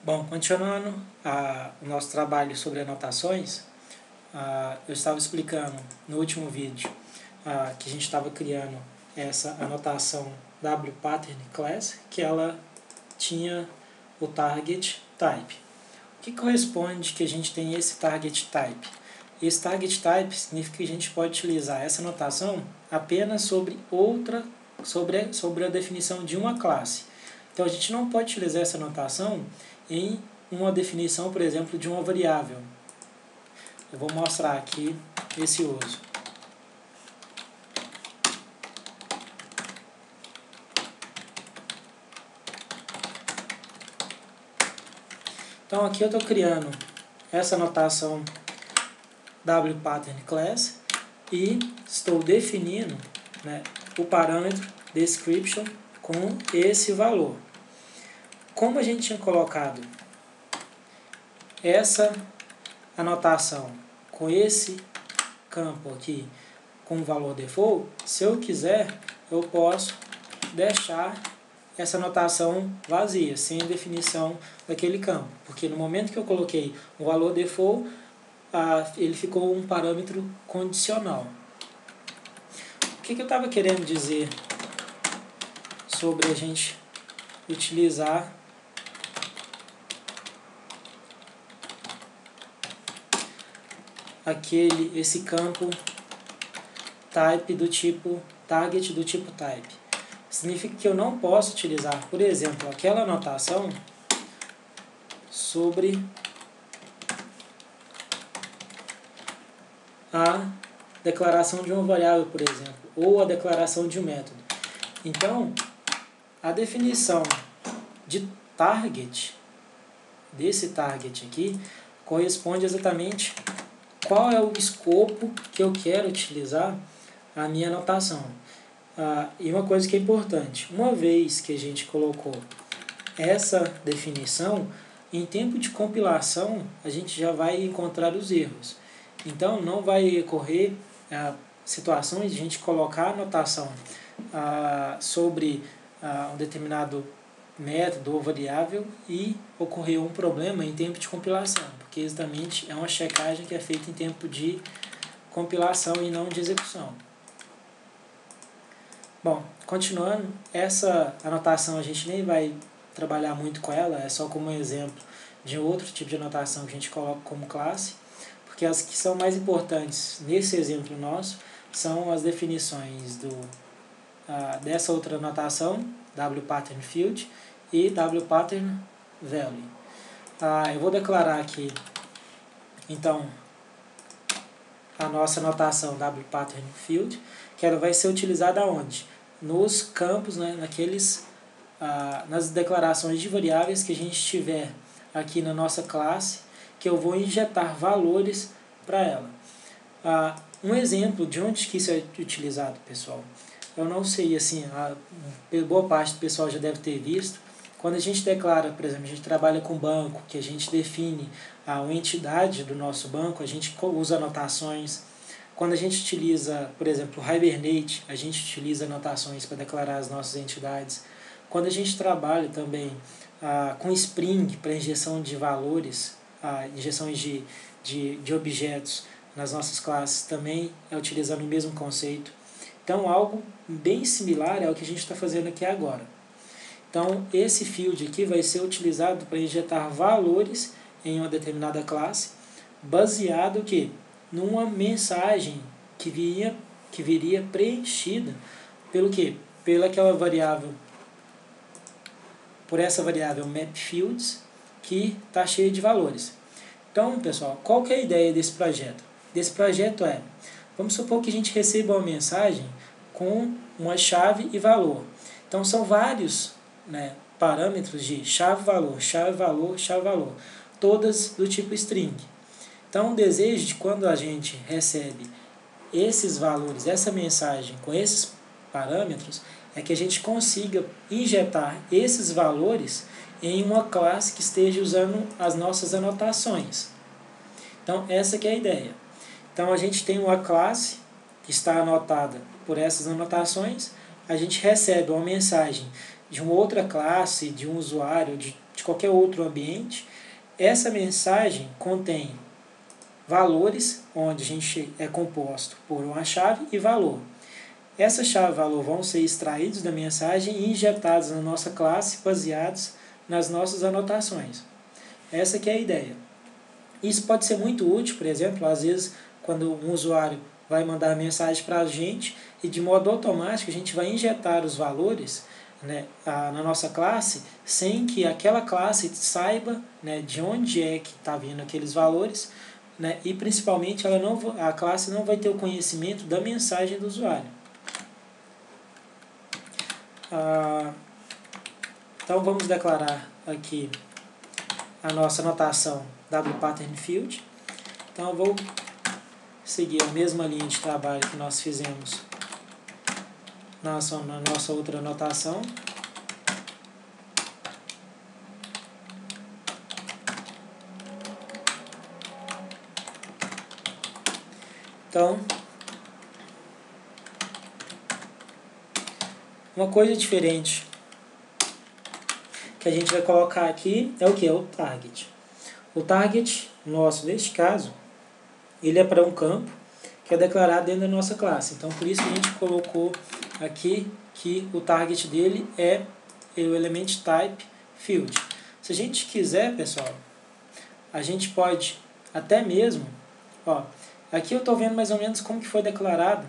Bom, continuando o nosso trabalho sobre anotações, eu estava explicando no último vídeo que a gente estava criando essa anotação WPattern class, que ela tinha o target type. O que corresponde que a gente tem esse target type? Esse target type significa que a gente pode utilizar essa anotação apenas sobre a definição de uma classe. Então a gente não pode utilizar essa anotação em uma definição, por exemplo, de uma variável. Eu vou mostrar aqui esse uso. Então aqui eu estou criando essa anotação WPattern class e estou definindo, né, o parâmetro description com esse valor. Como a gente tinha colocado essa anotação com esse campo aqui com valor default, se eu quiser, eu posso deixar essa anotação vazia, sem definição daquele campo. Porque no momento que eu coloquei o valor default, ele ficou um parâmetro condicional. O que eu estava querendo dizer sobre a gente utilizar esse campo type do tipo target do tipo type? Significa que eu não posso utilizar, por exemplo, aquela anotação sobre a declaração de uma variável, por exemplo, ou a declaração de um método. Então, a definição de target, desse target aqui, corresponde exatamente qual é o escopo que eu quero utilizar a minha anotação. E uma coisa que é importante, uma vez que a gente colocou essa definição, em tempo de compilação a gente já vai encontrar os erros. Então não vai ocorrer situações de a gente colocar a anotação sobre um determinado método ou variável e ocorrer um problema em tempo de compilação, porque exatamente é uma checagem que é feita em tempo de compilação e não de execução. Bom, continuando, essa anotação a gente nem vai trabalhar muito com ela, é só como exemplo de outro tipo de anotação que a gente coloca como classe, porque as que são mais importantes nesse exemplo nosso são as definições dessa outra anotação, WPattern field e WPattern value. Eu vou declarar aqui, então, a nossa anotação WPattern field, que ela vai ser utilizada onde? Nos campos, né, nas declarações de variáveis que a gente tiver aqui na nossa classe, que eu vou injetar valores para ela. Um exemplo de onde que isso é utilizado, pessoal, eu não sei, assim, boa parte do pessoal já deve ter visto. Quando a gente declara, por exemplo, a gente trabalha com banco, que a gente define uma entidade do nosso banco, a gente usa anotações. Quando a gente utiliza, por exemplo, o Hibernate, a gente utiliza anotações para declarar as nossas entidades. Quando a gente trabalha também com Spring para injeção de valores, injeções de objetos nas nossas classes, também é utilizando o mesmo conceito. Então, algo bem similar é o que a gente está fazendo aqui agora. Então, esse field aqui vai ser utilizado para injetar valores em uma determinada classe, baseado que numa mensagem que viria preenchida pelo quê? Pelaquela variável, por essa variável mapFields, que está cheia de valores. Então, pessoal, qual que é a ideia desse projeto? Desse projeto vamos supor que a gente receba uma mensagem com uma chave e valor. Então, são vários, né, parâmetros de chave-valor, chave-valor, chave-valor, todas do tipo string. Então, o desejo de quando a gente recebe esses valores, essa mensagem com esses parâmetros, é que a gente consiga injetar esses valores em uma classe que esteja usando as nossas anotações. Então, essa que é a ideia. Então, a gente tem uma classe que está anotada por essas anotações, a gente recebe uma mensagem de uma outra classe, de um usuário, de qualquer outro ambiente, essa mensagem contém valores, onde a gente é composto por uma chave e valor. Essa chave e valor vão ser extraídos da mensagem e injetados na nossa classe, baseados nas nossas anotações. Essa que é a ideia. Isso pode ser muito útil, por exemplo, às vezes quando um usuário vai mandar mensagem para a gente e de modo automático a gente vai injetar os valores, né, na nossa classe, sem que aquela classe saiba, né, de onde é que está vindo aqueles valores, né, e principalmente a classe não vai ter o conhecimento da mensagem do usuário. Então vamos declarar aqui a nossa anotação wPatternField. Então eu vou seguir a mesma linha de trabalho que nós fizemos na nossa outra anotação. Então, uma coisa diferente que a gente vai colocar aqui é o que? É o target. O target nosso, neste caso, ele é para um campo que é declarado dentro da nossa classe. Então, por isso que a gente colocou aqui que o target dele é o element type field. Se a gente quiser, pessoal, a gente pode até mesmo, aqui eu estou vendo mais ou menos como que foi declarado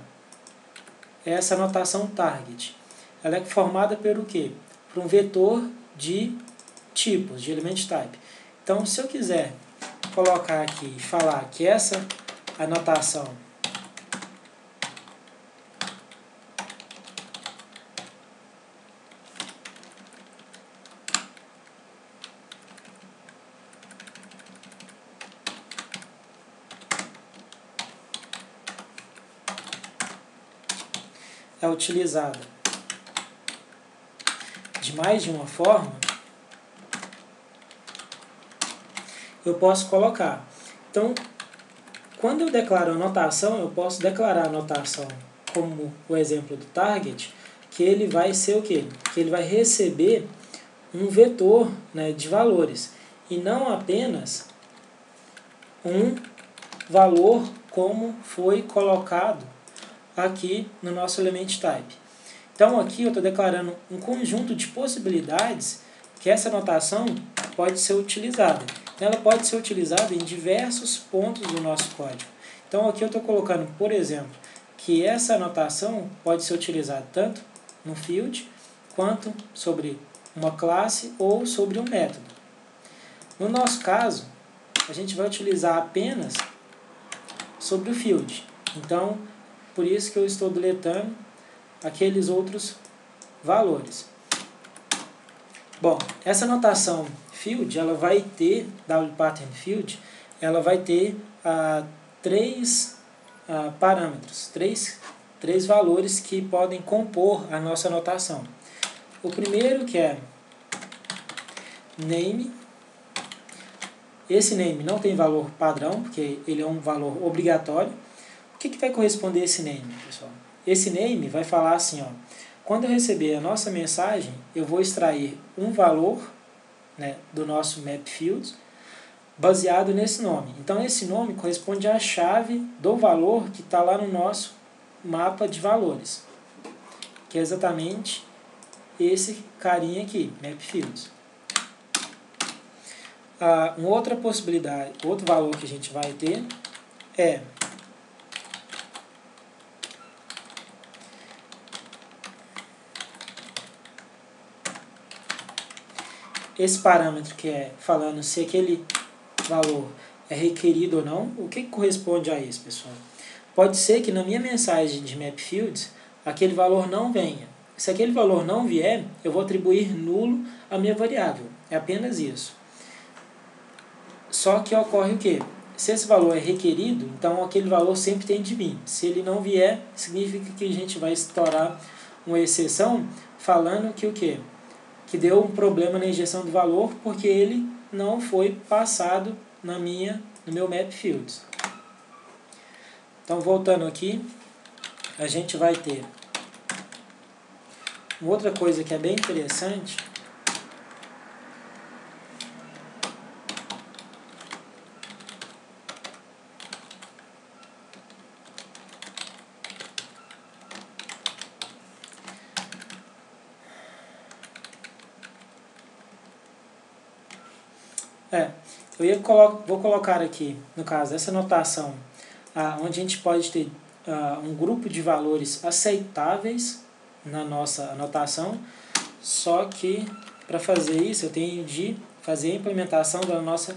essa anotação target. Ela é formada pelo quê? Por um vetor de tipos, de element type. Então, se eu quiser colocar aqui e falar que essa anotação é utilizada de mais de uma forma, eu posso colocar. Então, quando eu declaro a anotação, eu posso declarar a anotação como o exemplo do target, que ele vai ser o quê? Que ele vai receber um vetor, né, de valores, e não apenas um valor como foi colocado aqui no nosso element type. Então aqui eu estou declarando um conjunto de possibilidades que essa anotação pode ser utilizada. Ela pode ser utilizada em diversos pontos do nosso código. Então aqui eu estou colocando, por exemplo, que essa anotação pode ser utilizada tanto no field, quanto sobre uma classe ou sobre um método. No nosso caso, a gente vai utilizar apenas sobre o field. Então, por isso que eu estou deletando aqueles outros valores. Bom, essa anotação field, ela vai ter, wPatternField, ela vai ter três parâmetros, três valores que podem compor a nossa anotação. O primeiro que é name. Esse name não tem valor padrão, porque ele é um valor obrigatório. O que vai corresponder a esse name, pessoal? Esse name vai falar assim, quando eu receber a nossa mensagem, eu vou extrair um valor, né, do nosso map field, baseado nesse nome. Então, esse nome corresponde à chave do valor que está lá no nosso mapa de valores, que é exatamente esse carinha aqui, map fields. Uma outra possibilidade, outro valor que a gente vai ter é esse parâmetro que é falando se aquele valor é requerido ou não. O que corresponde a isso, pessoal? Pode ser que na minha mensagem de map fields aquele valor não venha. Se aquele valor não vier, eu vou atribuir nulo à minha variável. É apenas isso. Só que ocorre o quê? Se esse valor é requerido, então aquele valor sempre tem de vir. Se ele não vier, significa que a gente vai estourar uma exceção falando que o quê? Que deu um problema na injeção do valor porque ele não foi passado no meu map fields. Então, voltando aqui, a gente vai ter uma outra coisa que é bem interessante, Vou colocar aqui, no caso, essa notação, onde a gente pode ter um grupo de valores aceitáveis na nossa anotação, só que para fazer isso eu tenho de fazer a implementação da nossa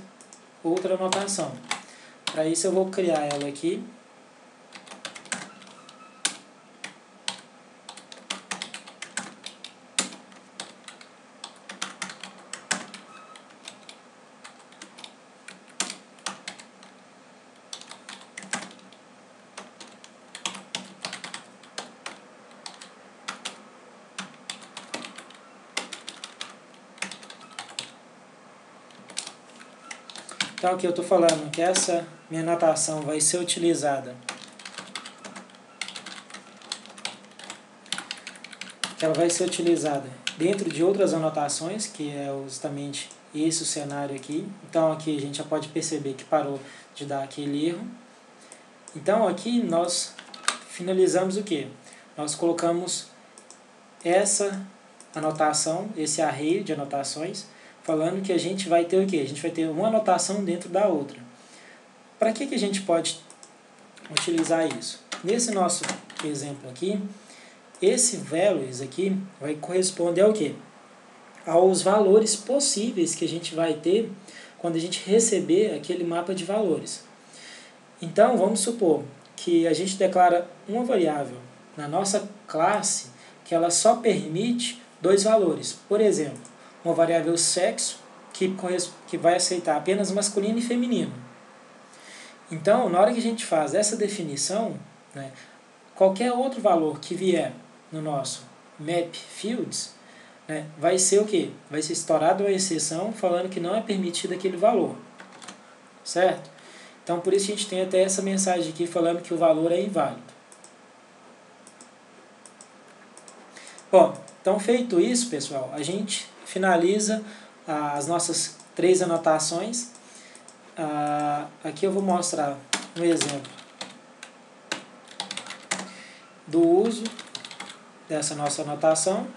outra anotação. Para isso eu vou criar ela aqui. Então aqui eu estou falando que essa minha anotação vai ser utilizada, dentro de outras anotações, que é justamente esse o cenário aqui. Então aqui a gente já pode perceber que parou de dar aquele erro. Então aqui nós finalizamos o que? Nós colocamos essa anotação, esse array de anotações, falando que a gente vai ter o quê? A gente vai ter uma anotação dentro da outra. Para que a gente pode utilizar isso? Nesse nosso exemplo aqui, esse values aqui vai corresponder ao quê? Aos valores possíveis que a gente vai ter quando a gente receber aquele mapa de valores. Então, vamos supor que a gente declara uma variável na nossa classe que ela só permite 2 valores. Por exemplo, uma variável sexo que vai aceitar apenas masculino e feminino. Então, na hora que a gente faz essa definição, né, qualquer outro valor que vier no nosso map fields, né, vai ser o quê? Vai ser estourado uma exceção falando que não é permitido aquele valor. Certo? Então, por isso a gente tem até essa mensagem aqui falando que o valor é inválido. Bom, então feito isso, pessoal, a gente finaliza as nossas 3 anotações. Aqui eu vou mostrar um exemplo do uso dessa nossa anotação.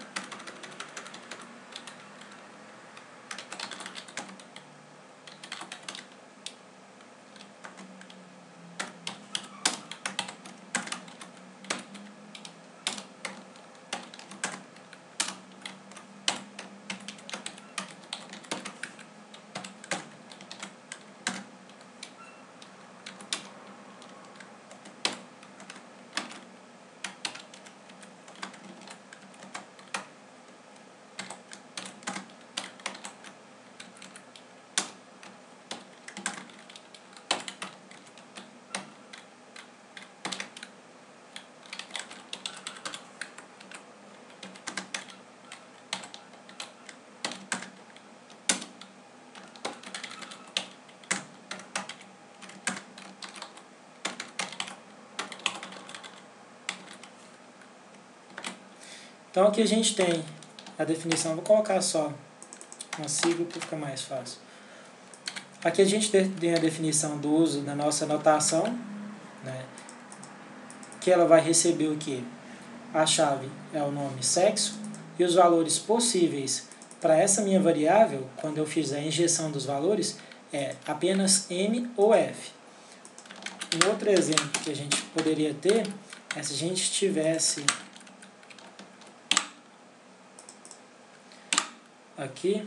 Então aqui a gente tem a definição, vou colocar só uma sigla para ficar mais fácil. Aqui a gente tem a definição do uso da nossa anotação, né, que ela vai receber o que? A chave é o nome sexo e os valores possíveis para essa minha variável, quando eu fizer a injeção dos valores, é apenas M ou F. Um outro exemplo que a gente poderia ter é se a gente tivesse aqui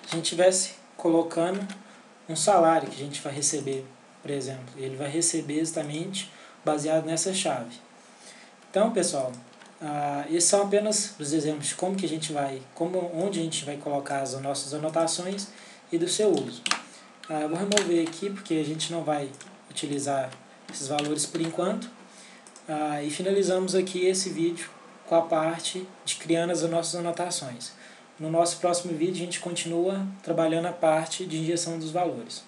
a gente estivesse colocando um salário que a gente vai receber, por exemplo, e ele vai receber justamente baseado nessa chave. Então, pessoal, esses são apenas os exemplos de como que a gente vai, onde a gente vai colocar as nossas anotações e do seu uso. Eu vou remover aqui porque a gente não vai utilizar esses valores por enquanto. E finalizamos aqui esse vídeo com a parte de criando as nossas anotações. No nosso próximo vídeo a gente continua trabalhando a parte de injeção dos valores.